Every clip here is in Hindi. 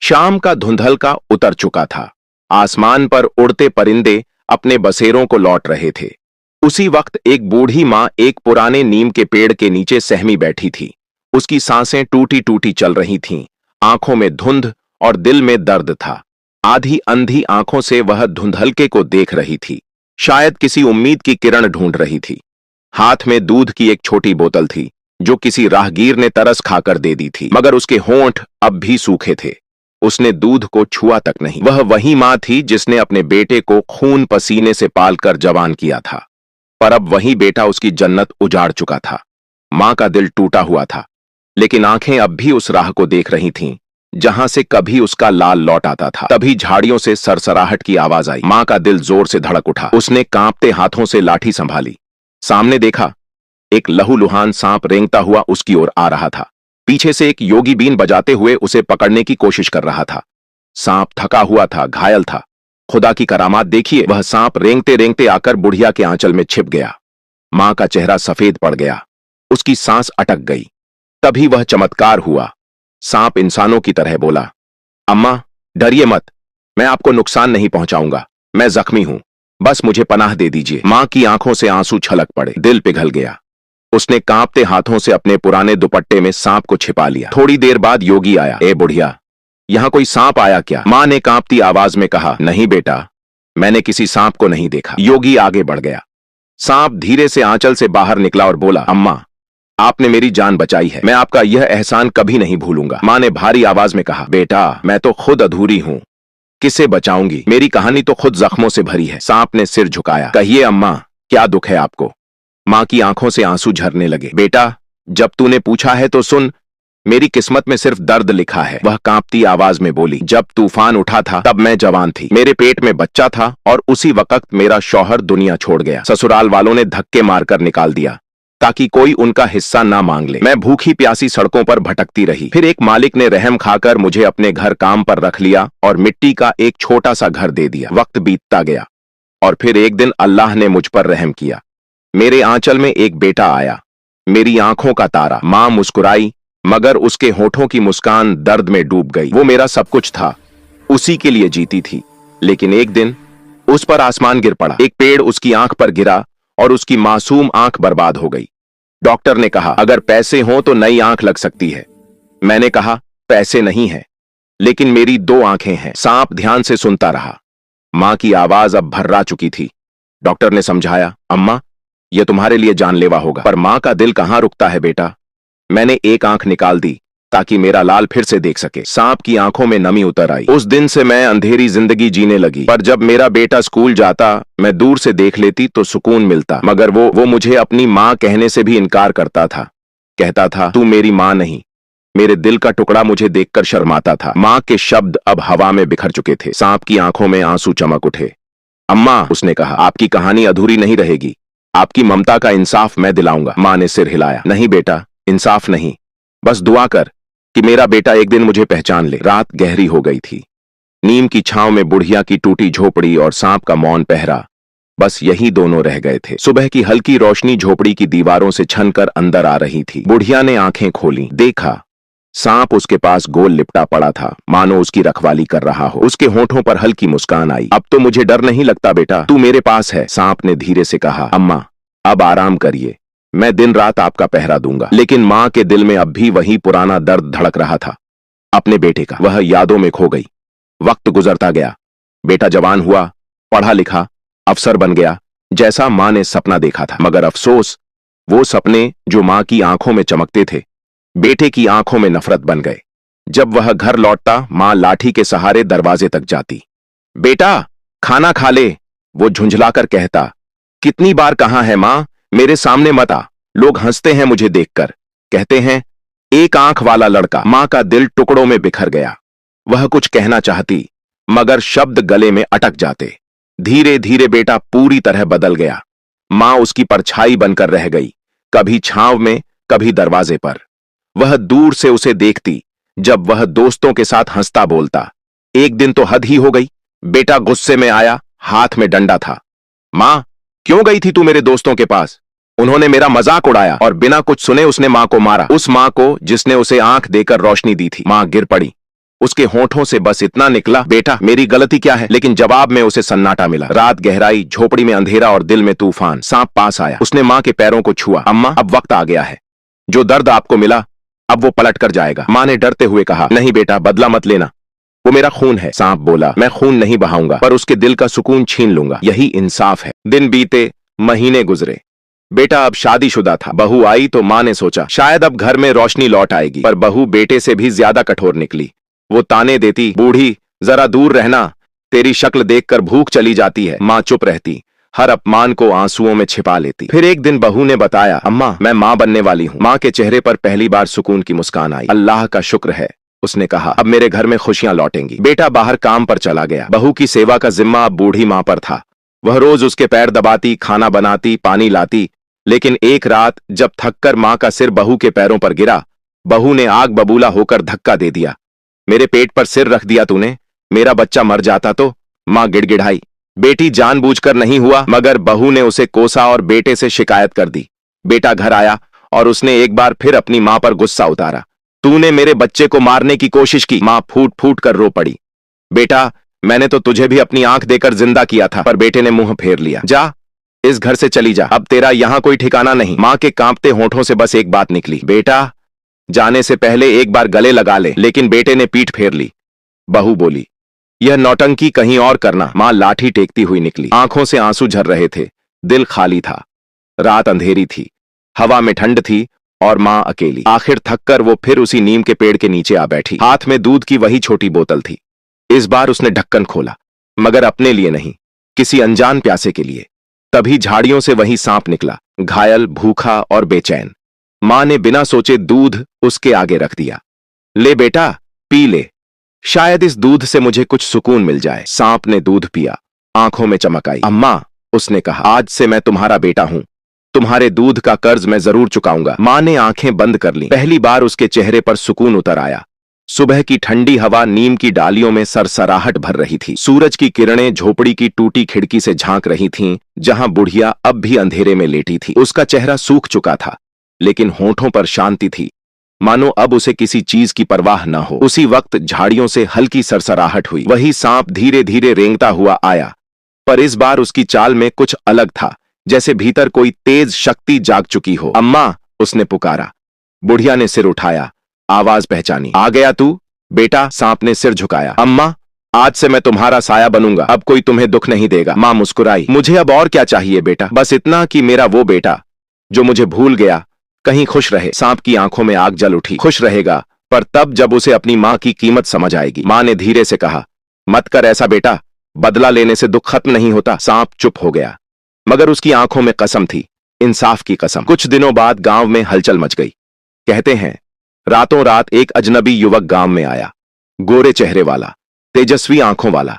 शाम का धुंधलका उतर चुका था। आसमान पर उड़ते परिंदे अपने बसेरों को लौट रहे थे। उसी वक्त एक बूढ़ी मां एक पुराने नीम के पेड़ के नीचे सहमी बैठी थी। उसकी सांसें टूटी टूटी चल रही थीं, आंखों में धुंध और दिल में दर्द था। आधी अंधी आंखों से वह धुंधलके को देख रही थी, शायद किसी उम्मीद की किरण ढूंढ रही थी। हाथ में दूध की एक छोटी बोतल थी जो किसी राहगीर ने तरस खाकर दे दी थी, मगर उसके होंठ अब भी सूखे थे। उसने दूध को छुआ तक नहीं। वह वही मां थी जिसने अपने बेटे को खून पसीने से पालकर जवान किया था, पर अब वही बेटा उसकी जन्नत उजाड़ चुका था। मां का दिल टूटा हुआ था, लेकिन आंखें अब भी उस राह को देख रही थीं जहां से कभी उसका लाल लौट आता था। तभी झाड़ियों से सरसराहट की आवाज आई। मां का दिल जोर से धड़क उठा। उसने कांपते हाथों से लाठी संभाली। सामने देखा, एक लहूलुहान सांप रेंगता हुआ उसकी ओर आ रहा था। पीछे से एक योगी बीन बजाते हुए उसे पकड़ने की कोशिश कर रहा था। सांप थका हुआ था, घायल था। खुदा की करामात देखिए, वह सांप रेंगते रेंगते आकर बुढ़िया के आंचल में छिप गया। मां का चेहरा सफेद पड़ गया, उसकी सांस अटक गई। तभी वह चमत्कार हुआ। सांप इंसानों की तरह बोला, अम्मा डरिए मत, मैं आपको नुकसान नहीं पहुंचाऊंगा। मैं जख्मी हूं, बस मुझे पनाह दे दीजिए। मां की आंखों से आंसू छलक पड़े, दिल पिघल गया। उसने कांपते हाथों से अपने पुराने दुपट्टे में सांप को छिपा लिया। थोड़ी देर बाद योगी आया। ए बुढ़िया, यहां कोई सांप आया क्या? मां ने कांपती आवाज में कहा, नहीं बेटा, मैंने किसी सांप को नहीं देखा। योगी आगे बढ़ गया। सांप धीरे से आंचल से बाहर निकला और बोला, अम्मा आपने मेरी जान बचाई है, मैं आपका यह एहसान कभी नहीं भूलूंगा। मां ने भारी आवाज में कहा, बेटा मैं तो खुद अधूरी हूं, किसे बचाऊंगी? मेरी कहानी तो खुद जख्मों से भरी है। सांप ने सिर झुकाया। कहिए अम्मा, क्या दुख है आपको? मां की आंखों से आंसू झरने लगे। बेटा, जब तूने पूछा है तो सुन, मेरी किस्मत में सिर्फ दर्द लिखा है। वह कांपती आवाज में बोली, जब तूफान उठा था तब मैं जवान थी, मेरे पेट में बच्चा था और उसी वक्त मेरा शौहर दुनिया छोड़ गया। ससुराल वालों ने धक्के मारकर निकाल दिया ताकि कोई उनका हिस्सा ना मांग ले। मैं भूखी प्यासी सड़कों पर भटकती रही। फिर एक मालिक ने रहम खाकर मुझे अपने घर काम पर रख लिया और मिट्टी का एक छोटा सा घर दे दिया। वक्त बीतता गया और फिर एक दिन अल्लाह ने मुझ पर रहम किया। मेरे आंचल में एक बेटा आया, मेरी आंखों का तारा। मां मुस्कुराई, मगर उसके होठों की मुस्कान दर्द में डूब गई। वो मेरा सब कुछ था, उसी के लिए जीती थी। लेकिन एक दिन उस पर आसमान गिर पड़ा। एक पेड़ उसकी आंख पर गिरा और उसकी मासूम आंख बर्बाद हो गई। डॉक्टर ने कहा, अगर पैसे हों तो नई आंख लग सकती है। मैंने कहा, पैसे नहीं है, लेकिन मेरी दो आंखें हैं। सांप ध्यान से सुनता रहा। मां की आवाज अब भर्रा चुकी थी। डॉक्टर ने समझाया, अम्मा यह तुम्हारे लिए जानलेवा होगा। पर मां का दिल कहां रुकता है बेटा। मैंने एक आंख निकाल दी ताकि मेरा लाल फिर से देख सके। सांप की आंखों में नमी उतर आई। उस दिन से मैं अंधेरी जिंदगी जीने लगी। पर जब मेरा बेटा स्कूल जाता, मैं दूर से देख लेती तो सुकून मिलता। मगर वो मुझे अपनी मां कहने से भी इनकार करता था। कहता था, तू मेरी मां नहीं। मेरे दिल का टुकड़ा मुझे देखकर शर्माता था। मां के शब्द अब हवा में बिखर चुके थे। सांप की आंखों में आंसू चमक उठे। अम्मा, उसने कहा, आपकी कहानी अधूरी नहीं रहेगी। आपकी ममता का इंसाफ मैं दिलाऊंगा। मां ने सिर हिलाया। नहीं बेटा, इंसाफ नहीं, बस दुआ कर कि मेरा बेटा एक दिन मुझे पहचान ले। रात गहरी हो गई थी। नीम की छांव में बुढ़िया की टूटी झोपड़ी और सांप का मौन पहरा, बस यही दोनों रह गए थे। सुबह की हल्की रोशनी झोपड़ी की दीवारों से छनकर अंदर आ रही थी। बुढ़िया ने आंखें खोली, देखा सांप उसके पास गोल लिपटा पड़ा था, मानो उसकी रखवाली कर रहा हो। उसके होठों पर हल्की मुस्कान आई। अब तो मुझे डर नहीं लगता बेटा, तू मेरे पास है। सांप ने धीरे से कहा, अम्मा अब आराम करिए, मैं दिन रात आपका पहरा दूंगा। लेकिन मां के दिल में अब भी वही पुराना दर्द धड़क रहा था, अपने बेटे का। वह यादों में खो गई। वक्त गुजरता गया। बेटा जवान हुआ, पढ़ा लिखा, अफसर बन गया, जैसा मां ने सपना देखा था। मगर अफसोस, वो सपने जो मां की आंखों में चमकते थे, बेटे की आंखों में नफरत बन गए। जब वह घर लौटता, मां लाठी के सहारे दरवाजे तक जाती। बेटा खाना खा ले, वो झुंझलाकर कहता। कितनी बार कहा है मां, मेरे सामने मत आ। लोग हंसते हैं मुझे देखकर, कहते हैं एक आंख वाला लड़का। मां का दिल टुकड़ों में बिखर गया। वह कुछ कहना चाहती, मगर शब्द गले में अटक जाते। धीरे धीरे बेटा पूरी तरह बदल गया। मां उसकी परछाई बनकर रह गई, कभी छांव में, कभी दरवाजे पर। वह दूर से उसे देखती जब वह दोस्तों के साथ हंसता बोलता। एक दिन तो हद ही हो गई। बेटा गुस्से में आया, हाथ में डंडा था। मां, क्यों गई थी तू मेरे दोस्तों के पास? उन्होंने मेरा मजाक उड़ाया और बिना कुछ सुने उसने मां को मारा। उस मां को जिसने उसे आंख देकर रोशनी दी थी। मां गिर पड़ी, उसके होठों से बस इतना निकला, बेटा मेरी गलती क्या है? लेकिन जवाब में उसे सन्नाटा मिला। रात गहराई, झोपड़ी में अंधेरा और दिल में तूफान। सांप पास आया, उसने माँ के पैरों को छुआ। अम्मा, अब वक्त आ गया है। जो दर्द आपको मिला अब वो पलट कर जाएगा। माँ ने डरते हुए कहा, नहीं बेटा, बदला मत लेना, वो मेरा खून है। सांप बोला, मैं खून नहीं बहाऊंगा, पर उसके दिल का सुकून छीन लूंगा, यही इंसाफ है। दिन बीते, महीने गुजरे। बेटा अब शादीशुदा था। बहू आई तो माँ ने सोचा शायद अब घर में रोशनी लौट आएगी, पर बहू बेटे से भी ज्यादा कठोर निकली। वो ताने देती, बूढ़ी जरा दूर रहना, तेरी शक्ल देखकर भूख चली जाती है। माँ चुप रहती, हर अपमान को आंसुओं में छिपा लेती। फिर एक दिन बहू ने बताया, अम्मा मैं माँ बनने वाली हूँ। माँ के चेहरे पर पहली बार सुकून की मुस्कान आई। अल्लाह का शुक्र है, उसने कहा, अब मेरे घर में खुशियां लौटेंगी। बेटा बाहर काम पर चला गया। बहू की सेवा का जिम्मा अब बूढ़ी माँ पर था। वह रोज उसके पैर दबाती, खाना बनाती, पानी लाती। लेकिन एक रात जब थककर माँ का सिर बहू के पैरों पर गिरा, बहू ने आग बबूला होकर धक्का दे दिया। मेरे पेट पर सिर रख दिया तूने, मेरा बच्चा मर जाता तो। माँ गिड़गिड़ाई। बेटी जानबूझकर नहीं हुआ, मगर बहू ने उसे कोसा और बेटे से शिकायत कर दी। बेटा घर आया और उसने एक बार फिर अपनी माँ पर गुस्सा उतारा। तूने मेरे बच्चे को मारने की कोशिश की। माँ फूट फूट कर रो पड़ी। बेटा मैंने तो तुझे भी अपनी आंख देकर जिंदा किया था, पर बेटे ने मुंह फेर लिया। जा, इस घर से चली जा, अब तेरा यहां कोई ठिकाना नहीं। माँ के कांपते होठों से बस एक बात निकली, बेटा जाने से पहले एक बार गले लगा ले। लेकिन बेटे ने पीठ फेर ली। बहू बोली, यह नौटंकी कहीं और करना। माँ लाठी टेकती हुई निकली। आंखों से आंसू झर रहे थे, दिल खाली था। रात अंधेरी थी, हवा में ठंड थी और माँ अकेली। आखिर थककर वो फिर उसी नीम के पेड़ के नीचे आ बैठी। हाथ में दूध की वही छोटी बोतल थी। इस बार उसने ढक्कन खोला, मगर अपने लिए नहीं, किसी अनजान प्यासे के लिए। तभी झाड़ियों से वही सांप निकला, घायल, भूखा और बेचैन। माँ ने बिना सोचे दूध उसके आगे रख दिया। ले बेटा, पी ले, शायद इस दूध से मुझे कुछ सुकून मिल जाए। सांप ने दूध पिया, आंखों में चमक आई। अम्मा, उसने कहा, आज से मैं तुम्हारा बेटा हूं, तुम्हारे दूध का कर्ज मैं जरूर चुकाऊंगा। माँ ने आंखें बंद कर लीं। पहली बार उसके चेहरे पर सुकून उतर आया। सुबह की ठंडी हवा नीम की डालियों में सरसराहट भर रही थी। सूरज की किरणें झोपड़ी की टूटी खिड़की से झांक रही थीं, जहां बुढ़िया अब भी अंधेरे में लेटी थी। उसका चेहरा सूख चुका था, लेकिन होठों पर शांति थी, मानो अब उसे किसी चीज की परवाह न हो। उसी वक्त झाड़ियों से हल्की सरसराहट हुई। वही सांप धीरे धीरे रेंगता हुआ आया, पर इस बार उसकी चाल में कुछ अलग था, जैसे भीतर कोई तेज शक्ति जाग चुकी हो। अम्मा, उसने पुकारा। बुढ़िया ने सिर उठाया, आवाज पहचानी। आ गया तू बेटा? सांप ने सिर झुकाया। अम्मा, आज से मैं तुम्हारा साया बनूंगा, अब कोई तुम्हें दुख नहीं देगा। मां मुस्कुराई। मुझे अब और क्या चाहिए बेटा, बस इतना कि मेरा वो बेटा जो मुझे भूल गया कहीं खुश रहे। सांप की आंखों में आग जल उठी। खुश रहेगा, पर तब जब उसे अपनी मां की कीमत समझ आएगी। मां ने धीरे से कहा, मत कर ऐसा बेटा, बदला लेने से दुख खत्म नहीं होता। सांप चुप हो गया, मगर उसकी आंखों में कसम थी, इंसाफ की कसम। कुछ दिनों बाद गांव में हलचल मच गई। कहते हैं रातों रात एक अजनबी युवक गांव में आया, गोरे चेहरे वाला, तेजस्वी आंखों वाला।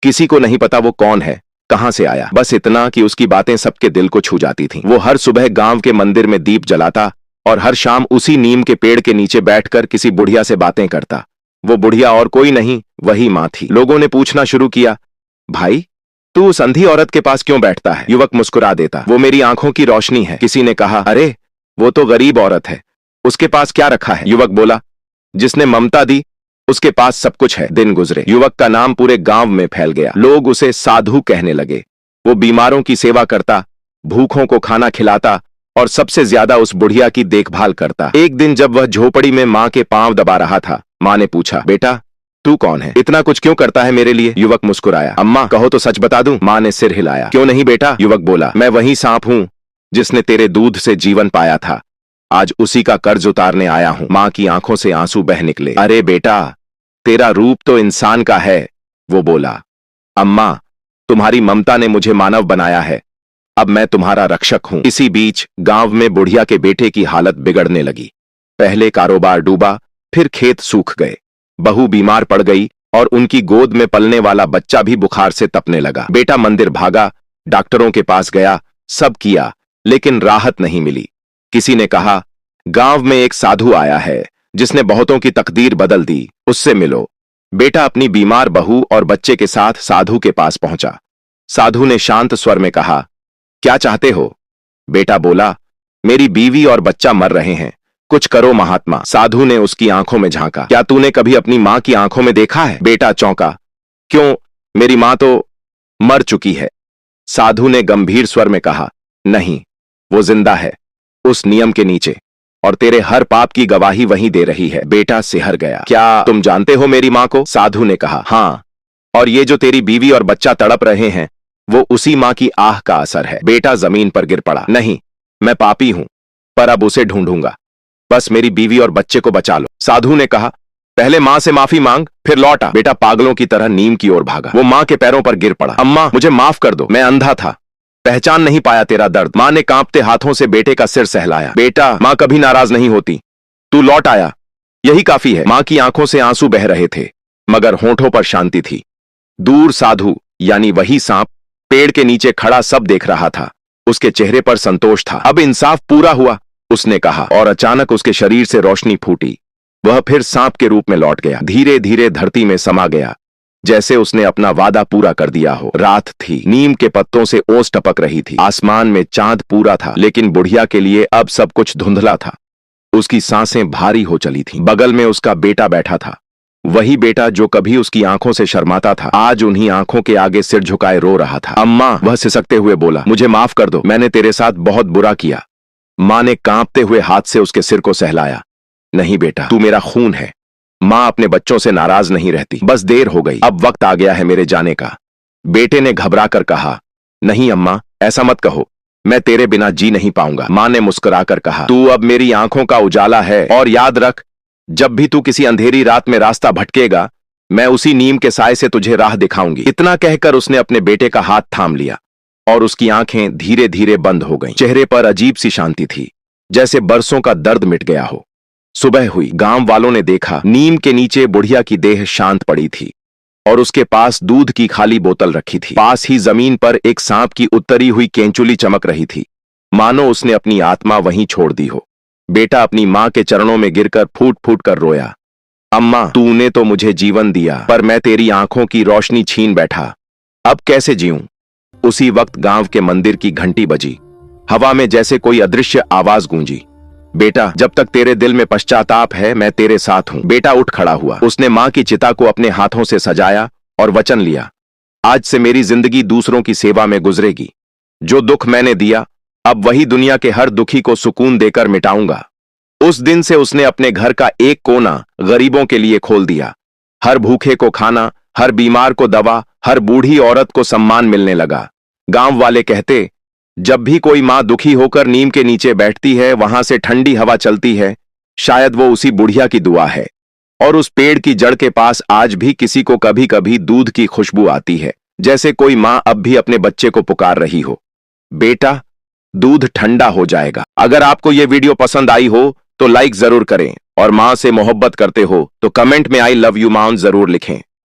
किसी को नहीं पता वो कौन है, कहां से आया, बस इतना कि उसकी बातें सबके दिल को छू जाती थीं। वो हर सुबह गांव के मंदिर में दीप जलाता और हर शाम उसी नीम के पेड़ के नीचे बैठकर किसी बुढ़िया से बातें करता। वो बुढ़िया और कोई नहीं, वही मां थी। लोगों ने पूछना शुरू किया, भाई तू उस अंधी औरत के पास क्यों बैठता है? युवक मुस्कुरा देता, वो मेरी आंखों की रोशनी है। किसी ने कहा, अरे वो तो गरीब औरत है, उसके पास क्या रखा है? युवक बोला, जिसने ममता दी उसके पास सब कुछ है। दिन गुजरे, युवक का नाम पूरे गांव में फैल गया। लोग उसे साधु कहने लगे। वो बीमारों की सेवा करता, भूखों को खाना खिलाता और सबसे ज्यादा उस बुढ़िया की देखभाल करता। एक दिन जब वह झोपड़ी में मां के पांव दबा रहा था, मां ने पूछा, बेटा तू कौन है, इतना कुछ क्यों करता है मेरे लिए? युवक मुस्कुराया, अम्मा कहो तो सच बता दूं? मां ने सिर हिलाया। क्यों नहीं बेटा? युवक बोला, मैं वही सांप हूं जिसने तेरे दूध से जीवन पाया था, आज उसी का कर्ज उतारने आया हूं। मां की आंखों से आंसू बह निकले। अरे बेटा, तेरा रूप तो इंसान का है, वो बोला। अम्मा, तुम्हारी ममता ने मुझे मानव बनाया है, अब मैं तुम्हारा रक्षक हूं। इसी बीच गांव में बुढ़िया के बेटे की हालत बिगड़ने लगी। पहले कारोबार डूबा, फिर खेत सूख गए, बहू बीमार पड़ गई और उनकी गोद में पलने वाला बच्चा भी बुखार से तपने लगा। बेटा मंदिर भागा, डॉक्टरों के पास गया, सब किया, लेकिन राहत नहीं मिली। किसी ने कहा, गांव में एक साधु आया है जिसने बहुतों की तकदीर बदल दी, उससे मिलो। बेटा अपनी बीमार बहू और बच्चे के साथ साधु के पास पहुंचा। साधु ने शांत स्वर में कहा, क्या चाहते हो? बेटा बोला, मेरी बीवी और बच्चा मर रहे हैं, कुछ करो महात्मा। साधु ने उसकी आंखों में झांका। क्या तूने कभी अपनी मां की आंखों में देखा है? बेटा चौंका। क्यों, मेरी मां तो मर चुकी है। साधु ने गंभीर स्वर में कहा, नहीं, वो जिंदा है, उस नियम के नीचे, और तेरे हर पाप की गवाही वहीं दे रही है। बेटा सिहर गया। क्या तुम जानते हो मेरी मां को? साधु ने कहा, हां, और ये जो तेरी बीवी और बच्चा तड़प रहे हैं, वो उसी मां की आह का असर है। बेटा जमीन पर गिर पड़ा। नहीं, मैं पापी हूं, पर अब उसे ढूंढूंगा। बस मेरी बीवी और बच्चे को बचा लो। साधु ने कहा, पहले मां से माफी मांग, फिर लौट आ। बेटा पागलों की तरह नीम की ओर भागा। वो मां के पैरों पर गिर पड़ा। अम्मा, मुझे माफ कर दो, मैं अंधा था, पहचान नहीं पाया तेरा दर्द। मां ने कांपते हाथों से बेटे का सिर सहलाया। बेटा, मां कभी नाराज नहीं होती, तू लौट आया, यही काफी है। मां की आंखों से आंसू बह रहे थे, मगर होठों पर शांति थी। दूर साधु, यानी वही सांप, पेड़ के नीचे खड़ा सब देख रहा था। उसके चेहरे पर संतोष था। अब इंसाफ पूरा हुआ, उसने कहा, और अचानक उसके शरीर से रोशनी फूटी। वह फिर सांप के रूप में लौट गया, धीरे धीरे धरती में समा गया, जैसे उसने अपना वादा पूरा कर दिया हो। रात थी, नीम के पत्तों से ओस टपक रही थी, आसमान में चांद पूरा था, लेकिन बुढ़िया के लिए अब सब कुछ धुंधला था। उसकी सांसें भारी हो चली थीं। बगल में उसका बेटा बैठा था, वही बेटा जो कभी उसकी आंखों से शर्माता था, आज उन्हीं आंखों के आगे सिर झुकाए रो रहा था। अम्मा, वह सिसकते हुए बोला, मुझे माफ कर दो, मैंने तेरे साथ बहुत बुरा किया। मां ने कांपते हुए हाथ से उसके सिर को सहलाया। नहीं बेटा, तू मेरा खून है। मां अपने बच्चों से नाराज नहीं रहती, बस देर हो गई, अब वक्त आ गया है मेरे जाने का। बेटे ने घबरा कर कहा, नहीं अम्मा, ऐसा मत कहो, मैं तेरे बिना जी नहीं पाऊंगा। मां ने मुस्कुराकर कहा, तू अब मेरी आंखों का उजाला है, और याद रख, जब भी तू किसी अंधेरी रात में रास्ता भटकेगा, मैं उसी नीम के साए से तुझे राह दिखाऊंगी। इतना कहकर उसने अपने बेटे का हाथ थाम लिया, और उसकी आंखें धीरे धीरे बंद हो गईं। चेहरे पर अजीब सी शांति थी, जैसे बरसों का दर्द मिट गया हो। सुबह हुई। गांव वालों ने देखा, नीम के नीचे बुढ़िया की देह शांत पड़ी थी, और उसके पास दूध की खाली बोतल रखी थी। पास ही जमीन पर एक सांप की उत्तरी हुई केंचुली चमक रही थी, मानो उसने अपनी आत्मा वहीं छोड़ दी हो। बेटा अपनी मां के चरणों में गिरकर फूट फूट कर रोया। अम्मा, तूने तो मुझे जीवन दिया, पर मैं तेरी आंखों की रोशनी छीन बैठा, अब कैसे जीऊं? उसी वक्त गांव के मंदिर की घंटी बजी। हवा में जैसे कोई अदृश्य आवाज गूंजी, बेटा, जब तक तेरे दिल में पश्चाताप है, मैं तेरे साथ हूं। बेटा उठ खड़ा हुआ। उसने मां की चिता को अपने हाथों से सजाया और वचन लिया, आज से मेरी जिंदगी दूसरों की सेवा में गुजरेगी। जो दुख मैंने दिया, अब वही दुनिया के हर दुखी को सुकून देकर मिटाऊंगा। उस दिन से उसने अपने घर का एक कोना गरीबों के लिए खोल दिया। हर भूखे को खाना, हर बीमार को दवा, हर बूढ़ी औरत को सम्मान मिलने लगा। गांव वाले कहते, जब भी कोई मां दुखी होकर नीम के नीचे बैठती है, वहां से ठंडी हवा चलती है, शायद वो उसी बुढ़िया की दुआ है। और उस पेड़ की जड़ के पास आज भी किसी को कभी कभी दूध की खुशबू आती है, जैसे कोई मां अब भी अपने बच्चे को पुकार रही हो। बेटा, दूध ठंडा हो जाएगा। अगर आपको यह वीडियो पसंद आई हो तो लाइक जरूर करें, और मां से मोहब्बत करते हो तो कमेंट में आई लव यू मां जरूर लिखें।